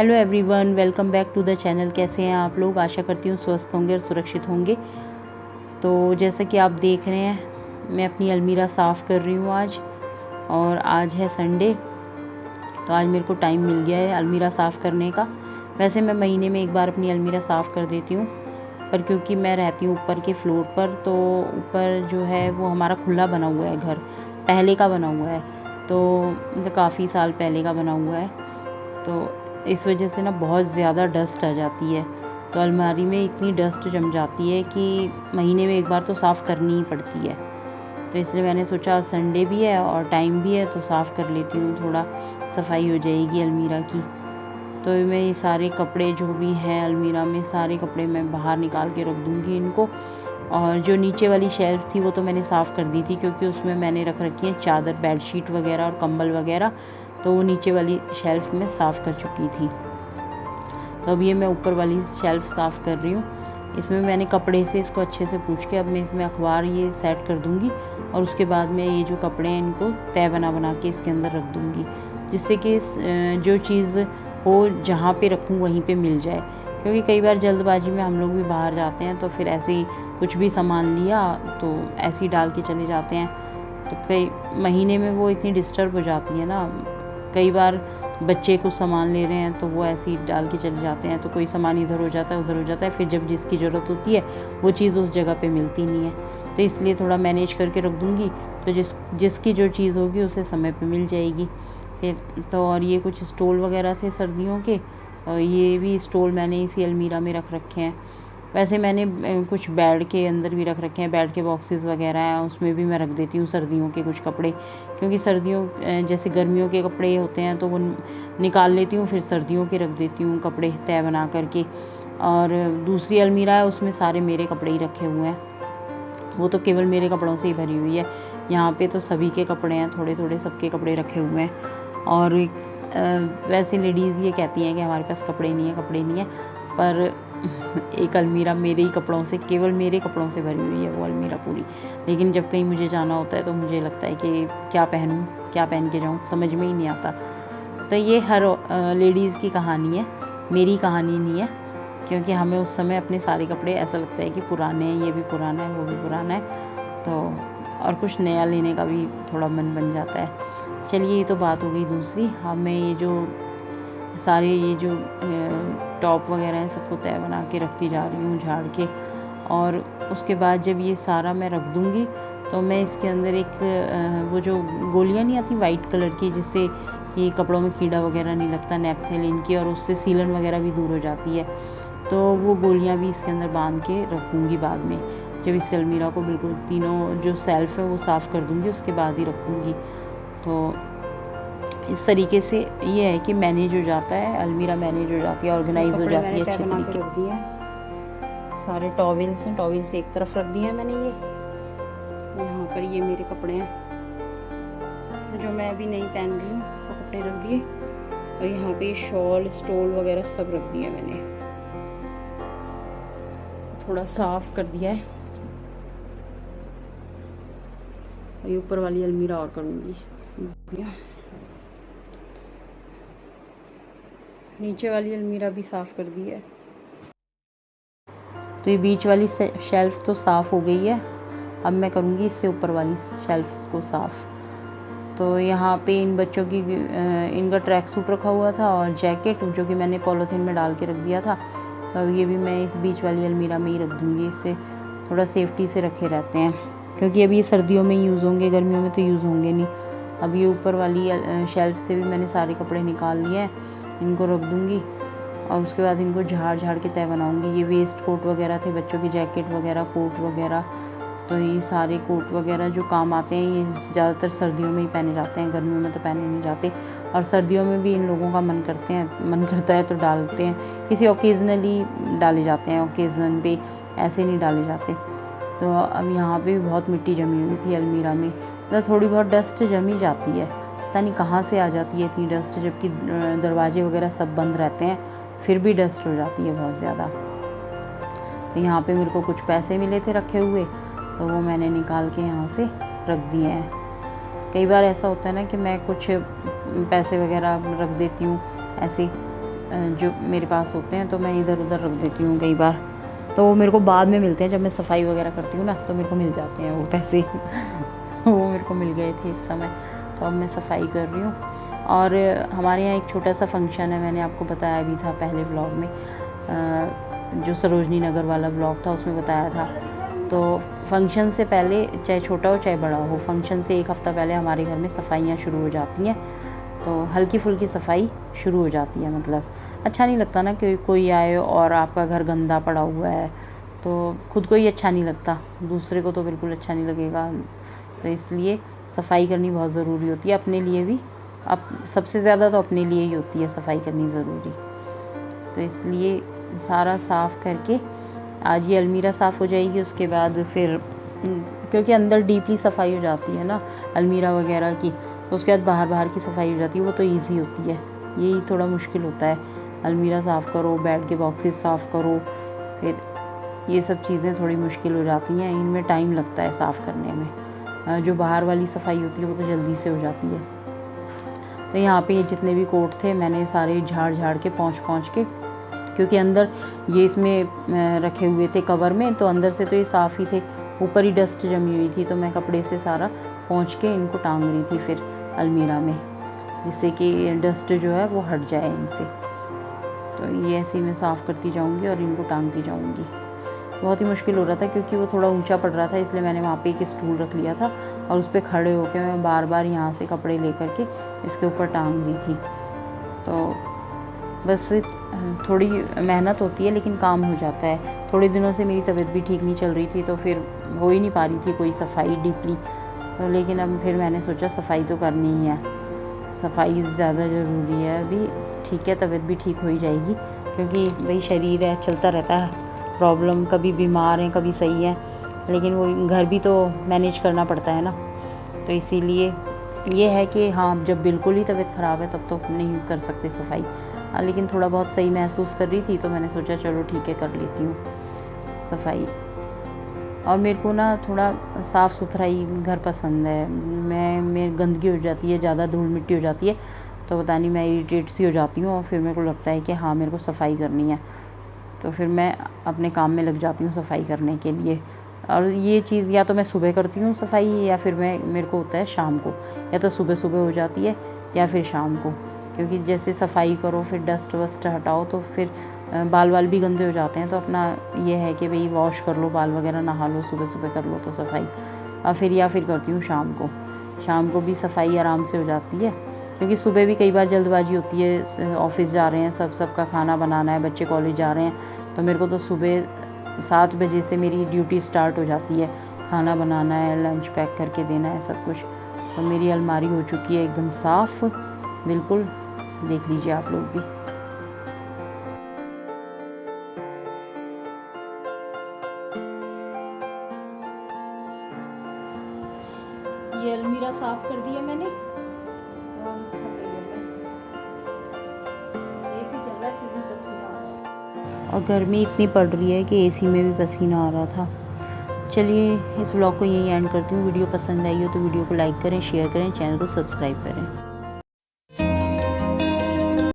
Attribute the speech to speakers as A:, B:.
A: Hello everyone, welcome back to the channel. कैसे हैं आप लोग? आशा करती हूँ स्वस्थ होंगे और सुरक्षित होंगे। तो जैसा कि आप देख रहे हैं, मैं अपनी अलमीरा साफ़ कर रही हूँ आज, और आज है संडे। तो आज मेरे को टाइम मिल गया है अलमीरा साफ़ करने का। वैसे मैं महीने में एक बार अपनी अलमीरा साफ़ कर देती हूँ, पर क्योंकि मैं रहती हूँ ऊपर के फ्लोर पर, तो ऊपर जो है वो हमारा खुला बना हुआ है घर, पहले का बना हुआ है। तो मतलब काफ़ी साल पहले का बना हुआ है, तो इस वजह से ना बहुत ज़्यादा डस्ट आ जाती है। तो अलमारी में इतनी डस्ट जम जाती है कि महीने में एक बार तो साफ़ करनी ही पड़ती है। तो इसलिए मैंने सोचा संडे भी है और टाइम भी है, तो साफ़ कर लेती हूँ, थोड़ा सफाई हो जाएगी अलमीरा की। तो मैं ये सारे कपड़े जो भी हैं अलमीरा में, सारे कपड़े मैं बाहर निकाल के रख दूँगी इनको। और जो नीचे वाली शेल्फ़ थी वो तो मैंने साफ़ कर दी थी, क्योंकि उसमें मैंने रख रखी है चादर, बेडशीट वगैरह और कंबल वगैरह। तो वो नीचे वाली शेल्फ़ में साफ़ कर चुकी थी। तो अब ये मैं ऊपर वाली शेल्फ़ साफ़ कर रही हूँ। इसमें मैंने कपड़े से इसको अच्छे से पूछ के अब मैं इसमें अखबार ये सेट कर दूँगी, और उसके बाद में ये जो कपड़े हैं इनको तह बना के इसके अंदर रख दूँगी, जिससे कि जो चीज़ हो जहाँ पे रखूँ वहीं पे मिल जाए। क्योंकि कई बार जल्दबाजी में हम लोग भी बाहर जाते हैं, तो फिर ऐसे ही कुछ भी सामान लिया तो ऐसे ही डाल के चले जाते हैं। तो कई महीने में वो इतनी डिस्टर्ब हो जाती है ना। कई बार बच्चे कुछ सामान ले रहे हैं तो वो ऐसे ही डाल के चले जाते हैं, तो कोई सामान इधर हो जाता है उधर हो जाता है, फिर जब जिसकी ज़रूरत होती है वो चीज़ उस जगह पे मिलती नहीं है। तो इसलिए थोड़ा मैनेज करके रख दूँगी, तो जिसकी जो चीज़ होगी उसे समय पे मिल जाएगी। फिर तो और ये कुछ स्टॉल वगैरह थे सर्दियों के, और ये भी स्टॉल मैंने इसी अलमीरा में रख रखे हैं। वैसे मैंने कुछ बेड के अंदर भी रख रखे हैं, बेड के बॉक्सेस वगैरह हैं, उसमें भी मैं रख देती हूँ सर्दियों के कुछ कपड़े। क्योंकि सर्दियों जैसे गर्मियों के कपड़े होते हैं तो वो निकाल लेती हूँ, फिर सर्दियों के रख देती हूँ कपड़े तय बना करके। और दूसरी अलमीरा है, उसमें सारे मेरे कपड़े ही रखे हुए हैं, वो तो केवल मेरे कपड़ों से ही भरी हुई है। यहाँ पे तो सभी के कपड़े हैं, थोड़े थोड़े सबके कपड़े रखे हुए हैं। और वैसे लेडीज़ ये कहती हैं कि हमारे पास कपड़े नहीं है, पर एक अलमीरा मेरे ही कपड़ों से, केवल मेरे कपड़ों से भरी हुई है वो अलमीरा पूरी। लेकिन जब कहीं मुझे जाना होता है तो मुझे लगता है कि क्या पहनूं, क्या पहन के जाऊं, समझ में ही नहीं आता। तो ये हर लेडीज़ की कहानी है, मेरी कहानी नहीं है। क्योंकि हमें उस समय अपने सारे कपड़े ऐसा लगता है कि पुराने हैं, ये भी पुराना है वो भी पुराना है, तो और कुछ नया लेने का भी थोड़ा मन बन जाता है। चलिए, ये तो बात हो गई दूसरी। अब मैं ये जो टॉप वगैरह है सबको तय बना के रखती जा रही हूँ झाड़ के। और उसके बाद जब ये सारा मैं रख दूँगी तो मैं इसके अंदर एक वो जो गोलियाँ नहीं आती वाइट कलर की, जिससे ये कपड़ों में कीड़ा वगैरह नहीं लगता, नेपथेलिन की, और उससे सीलन वगैरह भी दूर हो जाती है। तो वो गोलियाँ भी इसके अंदर बांध के रखूँगी बाद में, जब इस अलमीरा को बिल्कुल तीनों जो सेल्फ़ है वो साफ़ कर दूँगी, उसके बाद ही रखूँगी। तो इस तरीके से ये है कि मैनेज हो जाता है, अलमीरा मैनेज हो जाती है, ऑर्गेनाइज हो जाती है अच्छे तरीके से। रख दिए सारे टॉवेल्स हैं, टॉवेल्स एक तरफ रख दिए हैं मैंने। ये यहाँ पर ये मेरे कपड़े हैं जो मैं अभी नहीं पहन रही हूँ, वो कपड़े रख दिए। और यहाँ पे शॉल, स्टॉल वगैरह सब रख दिए मैंने, थोड़ा साफ कर दिया है। और ये ऊपर वाली अलमीरा और करूँगी, नीचे वाली अलमीरा भी साफ़ कर दी है। तो ये बीच वाली शेल्फ़ तो साफ़ हो गई है, अब मैं करूँगी इससे ऊपर वाली शेल्फ्स को साफ़। तो यहाँ पे इन बच्चों की इनका ट्रैक सूट रखा हुआ था और जैकेट, जो कि मैंने पॉलीथीन में डाल के रख दिया था। तो अब ये भी मैं इस बीच वाली अलमीरा में ही रख दूँगी, इससे थोड़ा सेफ्टी से रखे रहते हैं, क्योंकि अभी ये सर्दियों में यूज़ होंगे, गर्मियों में तो यूज़ होंगे नहीं। अब ये ऊपर वाली शेल्फ़ से भी मैंने सारे कपड़े निकाल लिए हैं, इनको रख दूँगी। और उसके बाद इनको झाड़ के तय बनाऊँगी। ये वेस्ट कोट वगैरह थे बच्चों की, जैकेट वगैरह, कोट वगैरह। तो ये सारे कोट वगैरह जो काम आते हैं, ये ज़्यादातर सर्दियों में ही पहने जाते हैं, गर्मियों में तो पहने नहीं जाते। और सर्दियों में भी इन लोगों का मन करता है तो डालते हैं, किसी ओकेजनली डाले जाते हैं, ओकेजन पे ऐसे नहीं डाले जाते। तो अब यहाँ पे भी बहुत मिट्टी जमी हुई थी अलमीरा में, मतलब थोड़ी बहुत डस्ट जमी जाती है, पता नहीं कहाँ से आ जाती है इतनी डस्ट, जबकि दरवाजे वगैरह सब बंद रहते हैं, फिर भी डस्ट हो जाती है बहुत ज़्यादा। तो यहाँ पे मेरे को कुछ पैसे मिले थे रखे हुए, तो वो मैंने निकाल के यहाँ से रख दिए हैं। कई बार ऐसा होता है ना कि मैं कुछ पैसे वगैरह रख देती हूँ ऐसे, जो मेरे पास होते हैं तो मैं इधर उधर रख देती हूँ कई बार, तो वो मेरे को बाद में मिलते हैं जब मैं सफाई वगैरह करती हूँ ना, तो मेरे को मिल जाते हैं वो पैसे तो वो मेरे को मिल गए थे इस समय। तो अब मैं सफाई कर रही हूँ। और हमारे यहाँ एक छोटा सा फंक्शन है, मैंने आपको बताया भी था पहले व्लॉग में, जो सरोजनी नगर वाला व्लॉग था उसमें बताया था। तो फंक्शन से पहले, चाहे छोटा हो चाहे बड़ा हो, फंक्शन से एक हफ़्ता पहले हमारे घर में सफाइयाँ शुरू हो जाती हैं। तो हल्की फुल्की सफाई शुरू हो जाती है। मतलब अच्छा नहीं लगता ना कि कोई आए और आपका घर गंदा पड़ा हुआ है, तो खुद को ही अच्छा नहीं लगता, दूसरे को तो बिल्कुल अच्छा नहीं लगेगा। तो इसलिए सफाई करनी बहुत ज़रूरी होती है अपने लिए भी। अब सबसे ज़्यादा तो अपने लिए ही होती है सफाई करनी ज़रूरी। तो इसलिए सारा साफ़ करके आज ये अलमीरा साफ़ हो जाएगी। उसके बाद फिर क्योंकि अंदर डीपली सफाई हो जाती है ना अलमीरा वगैरह की, तो उसके बाद बाहर की सफाई हो जाती है, वो तो ईजी होती है। यही थोड़ा मुश्किल होता है, अलमीरा साफ़ करो, बेड के बॉक्सेस साफ़ करो, फिर ये सब चीज़ें थोड़ी मुश्किल हो जाती हैं, इनमें टाइम लगता है साफ़ करने में। जो बाहर वाली सफाई होती है वो तो जल्दी से हो जाती है। तो यहाँ पे ये जितने भी कोट थे मैंने सारे झाड़ के पोंछ के, क्योंकि अंदर ये इसमें रखे हुए थे कवर में, तो अंदर से तो ये साफ़ ही थे, ऊपर ही डस्ट जमी हुई थी, तो मैं कपड़े से सारा पोंछ के इनको टांग रही थी फिर अलमीरा में, जिससे कि डस्ट जो है वो हट जाए इनसे। तो ये ऐसे ही मैं साफ़ करती जाऊँगी और इनको टांगती जाऊँगी। बहुत ही मुश्किल हो रहा था क्योंकि वो थोड़ा ऊंचा पड़ रहा था, इसलिए मैंने वहाँ पे एक स्टूल रख लिया था और उस पर खड़े होकर मैं बार बार यहाँ से कपड़े लेकर के इसके ऊपर टांग रही थी। तो बस थोड़ी मेहनत होती है लेकिन काम हो जाता है। थोड़े दिनों से मेरी तबीयत भी ठीक नहीं चल रही थी, तो फिर हो ही नहीं पा रही थी कोई सफाई डीपली। तो लेकिन अब फिर मैंने सोचा सफाई तो करनी ही है, सफाई ज़्यादा ज़रूरी है। अभी ठीक है, तबीयत भी ठीक हो ही जाएगी, क्योंकि भाई शरीर है, चलता रहता है, प्रॉब्लम, कभी बीमार हैं कभी सही है, लेकिन वो घर भी तो मैनेज करना पड़ता है ना। तो इसीलिए ये है कि हाँ, जब बिल्कुल ही तबीयत ख़राब है तब तो नहीं कर सकते सफाई, लेकिन थोड़ा बहुत सही महसूस कर रही थी तो मैंने सोचा चलो ठीक है कर लेती हूँ सफाई। और मेरे को ना थोड़ा साफ़ सुथरा ही घर पसंद है। मैं गंदगी हो जाती है, ज़्यादा धूल मिट्टी हो जाती है तो पता नहीं मैं इरिटेट सी हो जाती हूँ, और फिर मेरे को लगता है कि हाँ मेरे को सफाई करनी है, तो फिर मैं अपने काम में लग जाती हूँ सफाई करने के लिए। और ये चीज़ या तो मैं सुबह करती हूँ सफाई, या फिर मेरे को होता है शाम को, या तो सुबह हो जाती है या फिर शाम को, क्योंकि जैसे सफाई करो फिर डस्ट वस्ट हटाओ तो फिर बाल भी गंदे हो जाते हैं। तो अपना ये है कि भाई वॉश कर लो, बाल वगैरह नहा लो, सुबह कर लो तो सफाई। और या फिर करती हूँ शाम को भी सफाई आराम से हो जाती है, क्योंकि सुबह भी कई बार जल्दबाजी होती है, ऑफिस जा रहे हैं सबका खाना बनाना है, बच्चे कॉलेज जा रहे हैं, तो मेरे को तो सुबह 7 बजे से मेरी ड्यूटी स्टार्ट हो जाती है, खाना बनाना है, लंच पैक करके देना है, सब कुछ। तो मेरी अलमारी हो चुकी है एकदम साफ़, बिल्कुल, देख लीजिए आप लोग भी। ये अलमीरा साफ़ कर दिया मैंने, एसी चल रहा है फिर भी पसीना आ रहा है, और गर्मी इतनी पड़ रही है कि एसी में भी पसीना आ रहा था। चलिए इस व्लॉग को यहीं एंड करती हूँ। वीडियो पसंद आई हो तो वीडियो को लाइक करें, शेयर करें, चैनल को सब्सक्राइब करें।